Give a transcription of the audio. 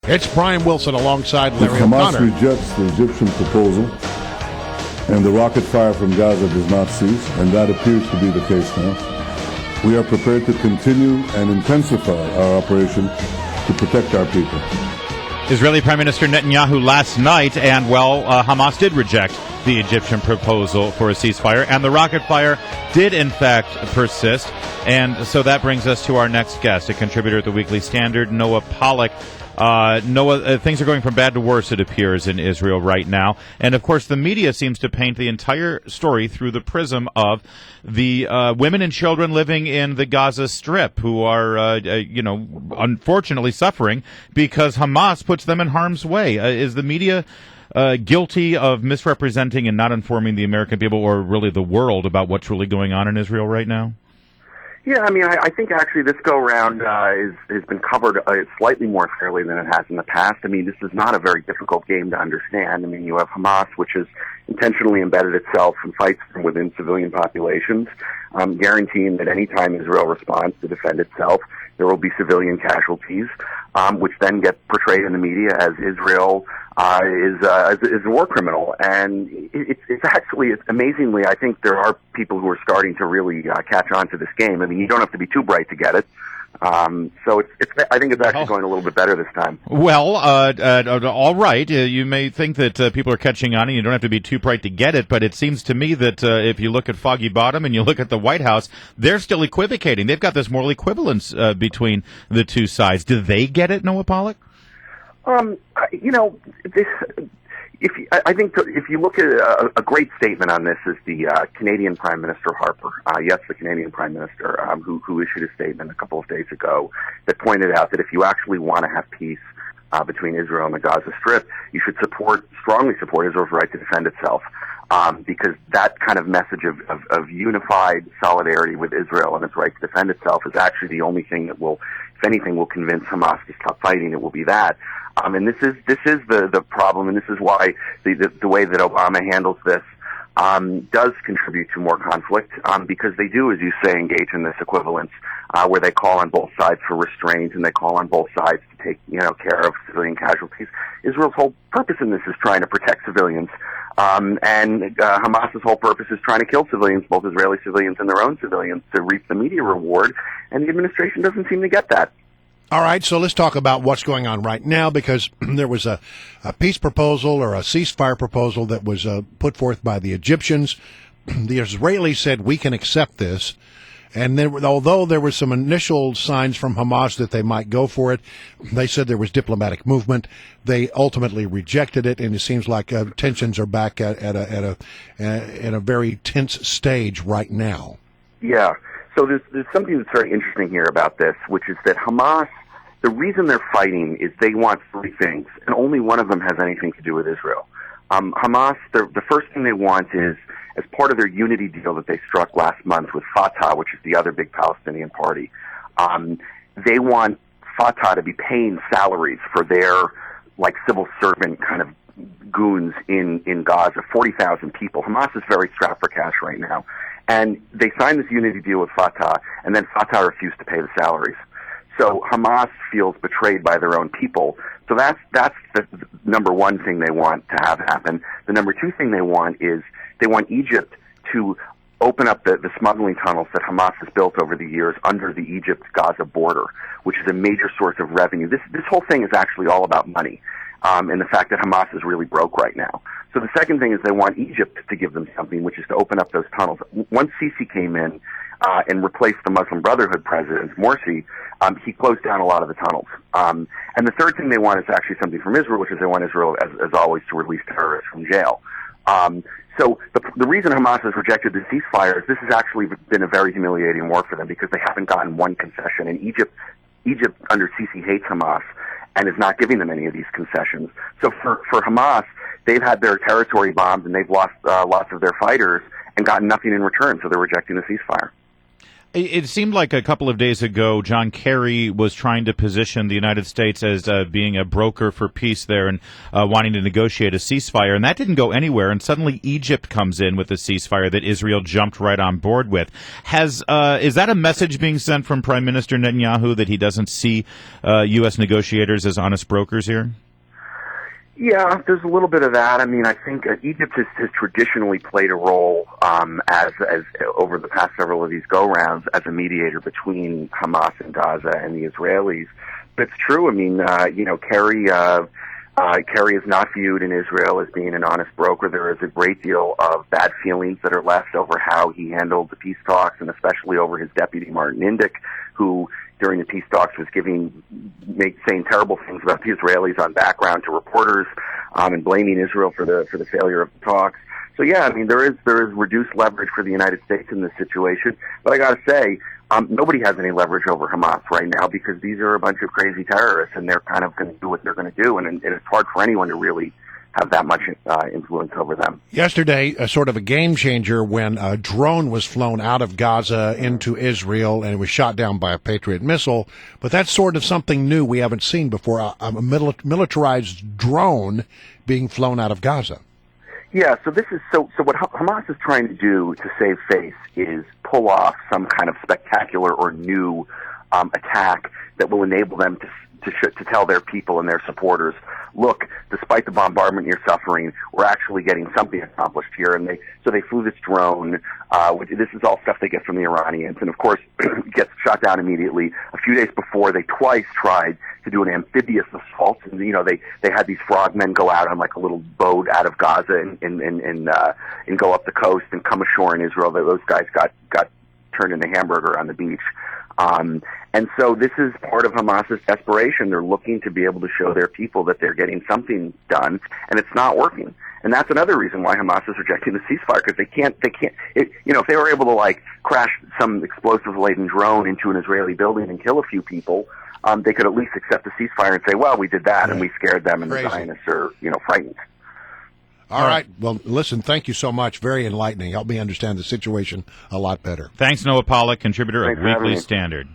It's Brian Wilson alongside Larry Hamas O'Connor. rejects the Egyptian proposal and the rocket fire from Gaza does not cease, and that appears to be the case now, we are prepared to continue and intensify our operation to protect our people. Israeli Prime Minister Netanyahu last night, and Hamas did reject the Egyptian proposal for a ceasefire, and the rocket fire did in fact persist. And so that brings us to our next guest, a contributor at the Weekly Standard, Noah Pollack. Noah, things are going from bad to worse, it appears, in Israel right now. And, of course, the media seems to paint the entire story through the prism of the women and children living in the Gaza Strip who are, unfortunately suffering because Hamas puts them in harm's way. Is the media guilty of misrepresenting and not informing the American people or really the world about what's really going on in Israel right now? Yeah, I mean, I think actually this go-round has been covered slightly more fairly than it has in the past. I mean, this is not a very difficult game to understand. I mean, you have Hamas, which has intentionally embedded itself in fights from within civilian populations, guaranteeing that any time Israel responds to defend itself, there will be civilian casualties, which then get portrayed in the media as Israel is a war criminal. And it's amazingly, I think there are people who are starting to really catch on to this game. I mean, you don't have to be too bright to get it. So I think it's actually going a little bit better this time. Well, all right. You may think that people are catching on and you don't have to be too bright to get it, but it seems to me that if you look at Foggy Bottom and you look at the White House, they're still equivocating. They've got this moral equivalence between the two sides. Do they get it, Noah Pollack? I think if you look at a great statement on this is the Canadian Prime Minister Harper. Yes, the Canadian Prime Minister who issued a statement a couple of days ago that pointed out that if you actually want to have peace between Israel and the Gaza Strip, you should strongly support Israel's right to defend itself. Because that kind of message of unified solidarity with Israel and its right to defend itself is actually the only thing that will, if anything, will convince Hamas to stop fighting. It will be that. And this is the problem, and this is why the way that Obama handles this does contribute to more conflict, because they do, as you say, engage in this equivalence where they call on both sides for restraint and they call on both sides to take care of civilian casualties. Israel's whole purpose in this is trying to protect civilians, and Hamas's whole purpose is trying to kill civilians, both Israeli civilians and their own civilians, to reap the media reward, and the administration doesn't seem to get that. All right, so let's talk about what's going on right now, because there was a peace proposal or a ceasefire proposal that was put forth by the Egyptians. The Israelis said, we can accept this. And then, although there were some initial signs from Hamas that they might go for it, they said there was diplomatic movement. They ultimately rejected it, and it seems like tensions are back at a very tense stage right now. Yeah. So there's something that's very interesting here about this, which is that Hamas, the reason they're fighting is they want three things, and only one of them has anything to do with Israel. Hamas, the first thing they want is, as part of their unity deal that they struck last month with Fatah, which is the other big Palestinian party, they want Fatah to be paying salaries for their civil servant kind of goons in Gaza, 40,000 people. Hamas is very strapped for cash right now. And they signed this unity deal with Fatah, and then Fatah refused to pay the salaries. So Hamas feels betrayed by their own people. So that's the number one thing they want to have happen. The number two thing they want is they want Egypt to open up the smuggling tunnels that Hamas has built over the years under the Egypt-Gaza border, which is a major source of revenue. This whole thing is actually all about money, and the fact that Hamas is really broke right now. So the second thing is they want Egypt to give them something, which is to open up those tunnels. Once Sisi came in and replaced the Muslim Brotherhood president, Morsi, he closed down a lot of the tunnels. And the third thing they want is actually something from Israel, which is they want Israel, as always, to release terrorists from jail. So the reason Hamas has rejected the ceasefire is this has actually been a very humiliating war for them because they haven't gotten one concession. And Egypt under Sisi hates Hamas and is not giving them any of these concessions. So for Hamas, they've had their territory bombed and they've lost lots of their fighters and gotten nothing in return, so they're rejecting the ceasefire. It seemed like a couple of days ago, John Kerry was trying to position the United States as being a broker for peace there and wanting to negotiate a ceasefire, and that didn't go anywhere. And suddenly Egypt comes in with a ceasefire that Israel jumped right on board with. Is that a message being sent from Prime Minister Netanyahu that he doesn't see U.S. negotiators as honest brokers here? Yeah, there's a little bit of that. I mean, I think Egypt has traditionally played a role as over the past several of these go-rounds as a mediator between Hamas and Gaza and the Israelis. But it's true. I mean, Kerry is not viewed in Israel as being an honest broker. There is a great deal of bad feelings that are left over how he handled the peace talks, and especially over his deputy, Martin Indyk, who during the peace talks was saying terrible things about the Israelis on background to reporters, and blaming Israel for the failure of the talks. So yeah, I mean, there is reduced leverage for the United States in this situation. But I got to say, nobody has any leverage over Hamas right now because these are a bunch of crazy terrorists, and they're kind of going to do what they're going to do, and it's hard for anyone to really have that much influence over them. Yesterday, sort of a game changer when a drone was flown out of Gaza into Israel and it was shot down by a Patriot missile. But that's sort of something new we haven't seen before, a militarized drone being flown out of Gaza. Yeah, so this is so what Hamas is trying to do to save face is pull off some kind of spectacular or new attack that will enable them to tell their people and their supporters, look, despite the bombardment you're suffering, we're actually getting something accomplished here. And they flew this drone, which this is all stuff they get from the Iranians, and of course it gets shot down immediately. A few days before, they twice tried to do an amphibious assault, and they had these frogmen go out on like a little boat out of Gaza and go up the coast and come ashore in Israel. Those guys got turned into hamburger on the beach. And so this is part of Hamas's desperation. They're looking to be able to show their people that they're getting something done, and it's not working. And that's another reason why Hamas is rejecting the ceasefire, because they can't, if they were able to like crash some explosive-laden drone into an Israeli building and kill a few people, they could at least accept the ceasefire and say, well, we did that and we scared them, and the Zionists are, frightened. All right. Well, listen, thank you so much. Very enlightening. Helped me understand the situation a lot better. Thanks, Noah Pollack, contributor of Thanks for having Weekly me. Standard.